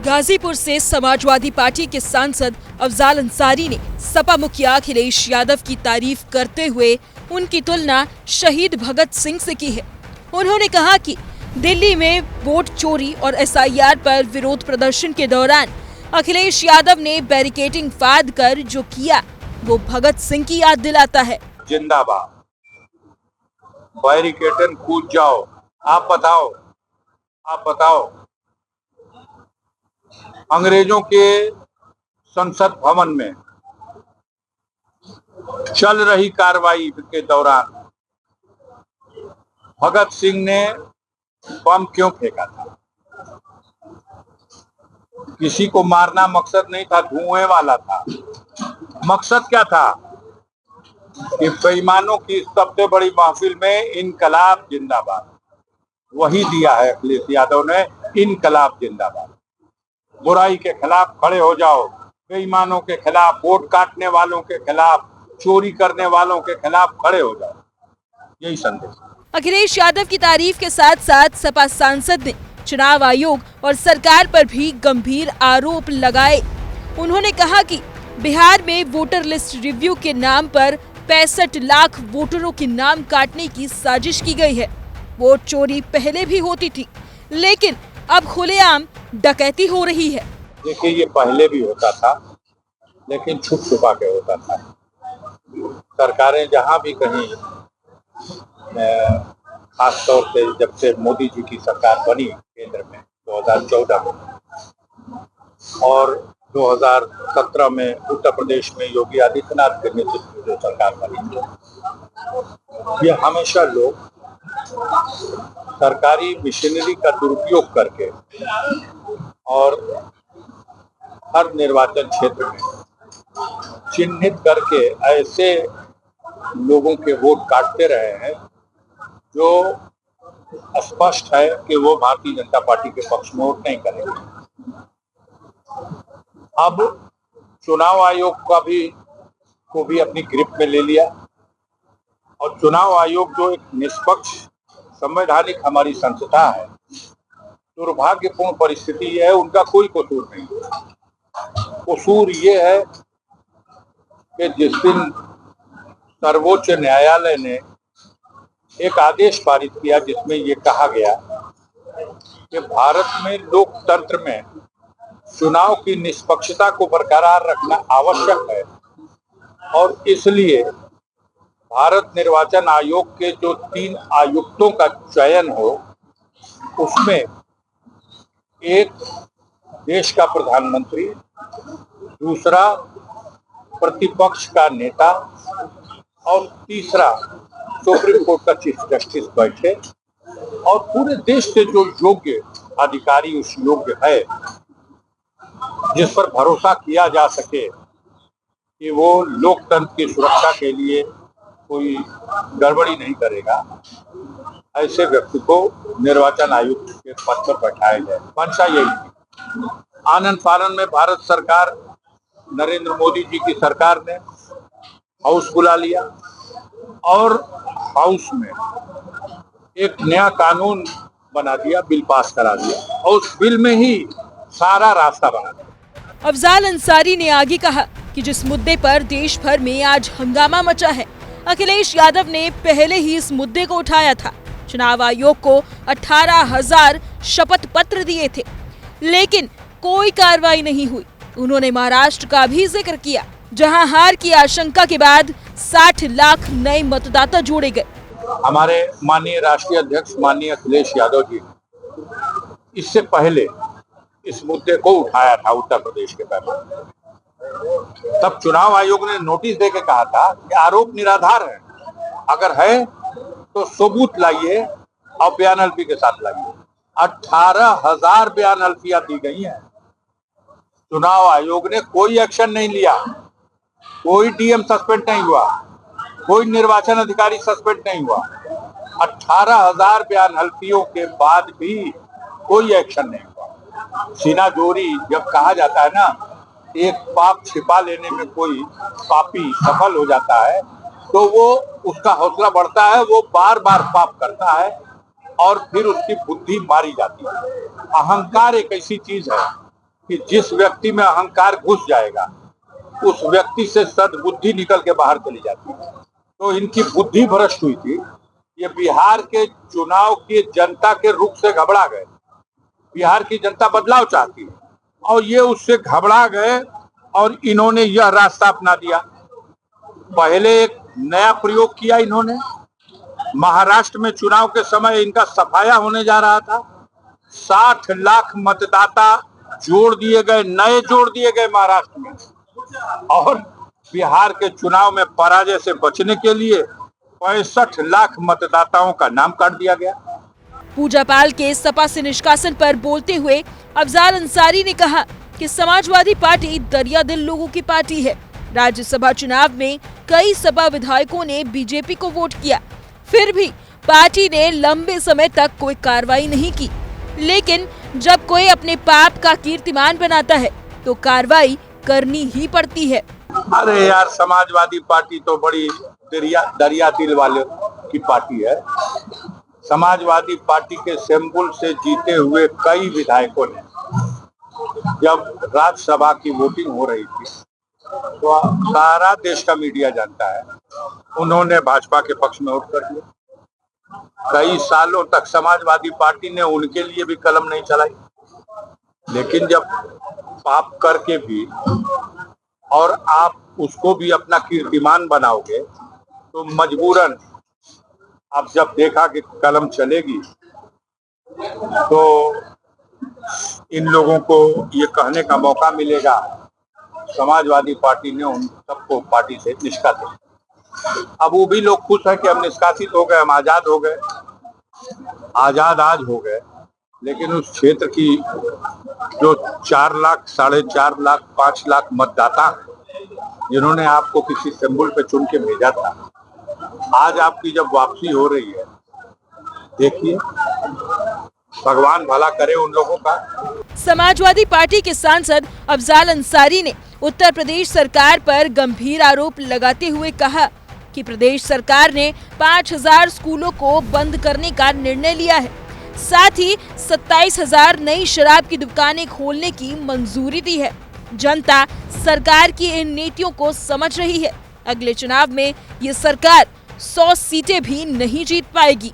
गाजीपुर से समाजवादी पार्टी के सांसद अफजाल अंसारी ने सपा मुखिया अखिलेश यादव की तारीफ करते हुए उनकी तुलना शहीद भगत सिंह से की है। उन्होंने कहा कि दिल्ली में वोट चोरी और एसआईआर पर विरोध प्रदर्शन के दौरान अखिलेश यादव ने बैरिकेडिंग फाड़ कर जो किया वो भगत सिंह की याद दिलाता है। जिंदाबाद, बैरिकेडिंग कूद जाओ। आप बताओ अंग्रेजों के संसद भवन में चल रही कार्रवाई के दौरान भगत सिंह ने बम क्यों फेंका था? किसी को मारना मकसद नहीं था, धुएं वाला था। मकसद क्या था कि बेईमानों की सबसे बड़ी महफिल में इनकलाब जिंदाबाद, वही दिया है अखिलेश यादव ने। इनकलाब जिंदाबाद, बुराई के खिलाफ खड़े हो जाओ, बेईमानों के खिलाफ, वोट काटने वालों के खिलाफ, चोरी करने वालों के खिलाफ खड़े हो जाओ, यही संदेश। अखिलेश यादव की तारीफ के साथ साथ सपा सांसद ने चुनाव आयोग और सरकार पर भी गंभीर आरोप लगाए। उन्होंने कहा कि बिहार में वोटर लिस्ट रिव्यू के नाम पर 65 लाख वोटरों के नाम काटने की साजिश की गई है। वोट चोरी पहले भी होती थी, लेकिन अब खुलेआम डकैती हो रही है। देखिए, ये पहले भी होता था, लेकिन छुप छुपा के होता था। सरकारें जहां भी कहीं, खास तौर से जब से मोदी जी की सरकार बनी केंद्र में 2014 में और 2017 में उत्तर प्रदेश में योगी आदित्यनाथ के नेतृत्व में जो सरकार बनी, ये हमेशा लोग सरकारी मशीनरी का दुरुपयोग करके और हर निर्वाचन क्षेत्र में चिन्हित करके ऐसे लोगों के वोट काटते रहे हैं जो स्पष्ट है कि वो भारतीय जनता पार्टी के पक्ष में वोट नहीं करेंगे। अब चुनाव आयोग को भी अपनी गिरफ्त में ले लिया और चुनाव आयोग जो एक निष्पक्ष संवैधानिक हमारी संस्था है, दुर्भाग्यपूर्ण परिस्थिति है, उनका कोई कसूर नहीं। कसूर ये है कि जिस दिन सर्वोच्च न्यायालय ने एक आदेश पारित किया जिसमें ये कहा गया कि भारत में लोकतंत्र में चुनाव की निष्पक्षता को बरकरार रखना आवश्यक है और इसलिए भारत निर्वाचन आयोग के जो 3 आयुक्तों का चयन हो, उसमें एक देश का प्रधानमंत्री, दूसरा प्रतिपक्ष का नेता और तीसरा सुप्रीम कोर्ट का चीफ जस्टिस बैठे और पूरे देश से जो योग्य अधिकारी, उस योग्य है जिस पर भरोसा किया जा सके कि वो लोकतंत्र की सुरक्षा के लिए कोई गड़बड़ी नहीं करेगा, ऐसे व्यक्ति को निर्वाचन आयुक्त के पद पर बैठाया जाए। मंशा यही। आनंद फानन में भारत सरकार, नरेंद्र मोदी जी की सरकार ने हाउस बुला लिया और हाउस में एक नया कानून बना दिया, बिल पास करा दिया और उस बिल में ही सारा रास्ता बना दिया। अफजाल अंसारी ने आगे कहा कि जिस मुद्दे पर देश भर में आज हंगामा मचा है, अखिलेश यादव ने पहले ही इस मुद्दे को उठाया था। चुनाव आयोग को 18,000 शपथ पत्र दिए थे, लेकिन कोई कार्रवाई नहीं हुई। उन्होंने महाराष्ट्र का भी जिक्र किया, जहां हार की आशंका के बाद 60 लाख नए मतदाता जोड़े गए। हमारे माननीय राष्ट्रीय अध्यक्ष माननीय अखिलेश यादव जी इससे पहले इस मुद्दे को उठाया था उत्तर प्रदेश के पैमाने। तब चुनाव आयोग ने नोटिस देके कहा था कि आरोप निराधार है, अगर है तो सबूत लाइए और बयानअल्फी के साथ लाइए। 18,000 बयानअल्फियां दी गई हैं। चुनाव आयोग ने कोई एक्शन नहीं लिया, कोई डीएम सस्पेंड नहीं हुआ, कोई निर्वाचन अधिकारी सस्पेंड नहीं हुआ। 18,000 बयानअल्फियों के बाद भी कोई एक्शन नहीं हुआ। सीना जोरी जब कहा जाता है ना, एक पाप छिपा लेने में कोई पापी सफल हो जाता है तो वो उसका हौसला बढ़ता है, वो बार बार पाप करता है और फिर उसकी बुद्धि मारी जाती है। अहंकार एक ऐसी चीज है कि जिस व्यक्ति में अहंकार घुस जाएगा उस व्यक्ति से सद्बुद्धि निकल के बाहर चली जाती है। तो इनकी बुद्धि भ्रष्ट हुई थी। ये बिहार के चुनाव की जनता के रुख से घबरा गए। बिहार की जनता बदलाव चाहती है और ये उससे घबरा गए और इन्होंने यह रास्ता अपना दिया। पहले एक नया प्रयोग किया इन्होंने। महाराष्ट्र में चुनाव के समय इनका सफाया होने जा रहा था। 60 लाख मतदाता जोड़ दिए गए, नए जोड़ दिए गए महाराष्ट्र में, और बिहार के चुनाव में पराजय से बचने के लिए 65 लाख मतदाताओं का नाम काट दिया गया। पूजा पाल के सपा से निष्कासन पर बोलते हुए अफजाल अंसारी ने कहा कि समाजवादी पार्टी दरिया दिल लोगों की पार्टी है। राज्यसभा चुनाव में कई सपा विधायकों ने बीजेपी को वोट किया, फिर भी पार्टी ने लंबे समय तक कोई कार्रवाई नहीं की। लेकिन जब कोई अपने पाप का कीर्तिमान बनाता है तो कार्रवाई करनी ही पड़ती है। अरे यार, समाजवादी पार्टी तो बड़ी दरिया दिल वाले की पार्टी है। समाजवादी पार्टी के सिंबल से जीते हुए कई विधायकों ने जब राज्यसभा की वोटिंग हो रही थी तो सारा देश का मीडिया जानता है, उन्होंने भाजपा के पक्ष में वोट कर दिया। कई सालों तक समाजवादी पार्टी ने उनके लिए भी कलम नहीं चलाई। लेकिन जब पाप करके भी और आप उसको भी अपना कीर्तिमान बनाओगे तो मजबूरन अब जब देखा कि कलम चलेगी तो इन लोगों को ये कहने का मौका मिलेगा, समाजवादी पार्टी ने उन सबको पार्टी से निष्कासित। अब वो भी लोग खुश हैं कि हम निष्कासित हो गए, हम आजाद हो गए। आजाद आज हो गए, लेकिन उस क्षेत्र की जो 4 लाख, 4.5 लाख, 5 लाख मतदाता जिन्होंने आपको किसी सिंबल पे चुन के भेजा था, आज आपकी जब वापसी हो रही है, देखिए भगवान भला करे उन लोगों का। समाजवादी पार्टी के सांसद अफजाल अंसारी ने उत्तर प्रदेश सरकार पर गंभीर आरोप लगाते हुए कहा कि प्रदेश सरकार ने 5000 स्कूलों को बंद करने का निर्णय लिया है। साथ ही 27,000 नई शराब की दुकानें खोलने की मंजूरी दी है। जनता सरकार की इन नीतियों को समझ रही है। अगले चुनाव में ये सरकार 100 सीटें भी नहीं जीत पाएगी।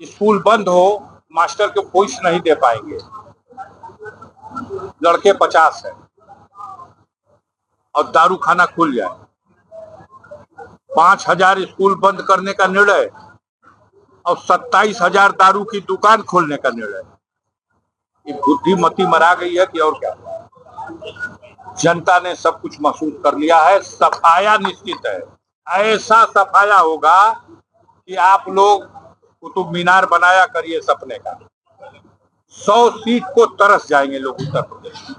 स्कूल बंद हो, मास्टर को फीस नहीं दे पाएंगे, लड़के 50 हैं और दारू खाना खुल जाए। 5000 स्कूल बंद करने का निर्णय और 27,000 दारू की दुकान खोलने का निर्णय। ये बुद्धिमती मरा गई है कि और क्या? जनता ने सब कुछ महसूस कर लिया है। सफाया निश्चित है। ऐसा सफाया होगा कि आप लोग कुतुब मीनार बनाया करिए सपने का। 100 सीट को तरस जाएंगे लोग उत्तर प्रदेश में।